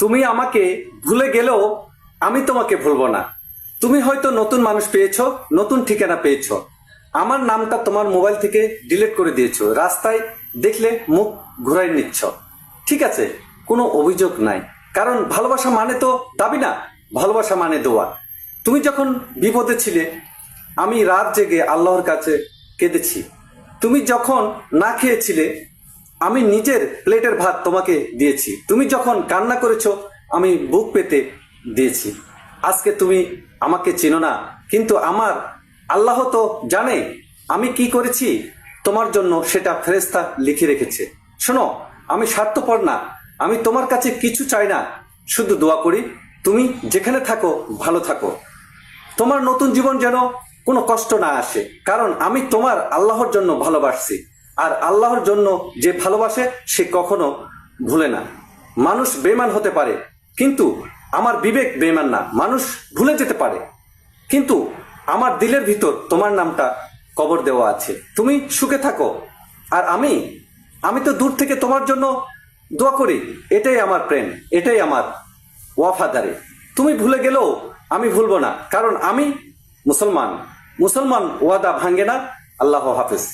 তুমি আমাকে ভুলে গেলেও আমি তোমাকে ভুলবো না। তুমি হয়তো নতুন মানুষ পেয়েছো, নতুন ঠিকানা পেয়েছো, আমার নামটা তোমার মোবাইল থেকে ডিলিট করে দিয়েছো, রাস্তায় দেখলে মুখ ঘুরাই নিচ্ছ। ঠিক আছে, কোনো অভিযোগ নাই, কারণ ভালোবাসা মানে তো দাবি না, ভালোবাসা মানে দোয়া। তুমি যখন বিপদে ছিলে আমি রাত জেগে আল্লাহর কাছে কেঁদেছি। তুমি যখন না খেয়েছিলে আমি নিজের প্লেটের ভাত তোমাকে দিয়েছি। তুমি যখন কান্না করেছো আমি বুক পেতে দিয়েছি। আজকে তুমি আমাকে চিনো না, কিন্তু আমার আল্লাহ তো জানে আমি কি করেছি তোমার জন্য, সেটা ফেরেশতা লিখে রেখেছে। শোনো, আমি স্বার্থপর না, আমি তোমার কাছে কিছু চাই না, শুধু দোয়া করি তুমি যেখানে থাকো ভালো থাকো। তোমার নতুন জীবন যেন কোনো কষ্ট না আসে, কারণ আমি তোমার আল্লাহর জন্য ভালোবাসছি। আর আল্লাহর জন্য যে ভালোবাসে সে কখনো ভুলে না। মানুষ বেঈমান হতে পারে, কিন্তু আমার বিবেক বেঈমান না। মানুষ ভুলে যেতে পারে, কিন্তু আমার দিলের ভিতর তোমার নামটা কবর দেওয়া আছে। তুমি সুখে থাকো, আর আমি আমি তো দূর থেকে তোমার জন্য দোয়া করি। এটাই আমার প্রেম, এটাই আমার ওয়াফাদারি। তুমি ভুলে গেলেও আমি ভুলবো না, কারণ আমি মুসলমান। মুসলমান ওয়াদা ভাঙ্গে না। আল্লাহ হাফেজ।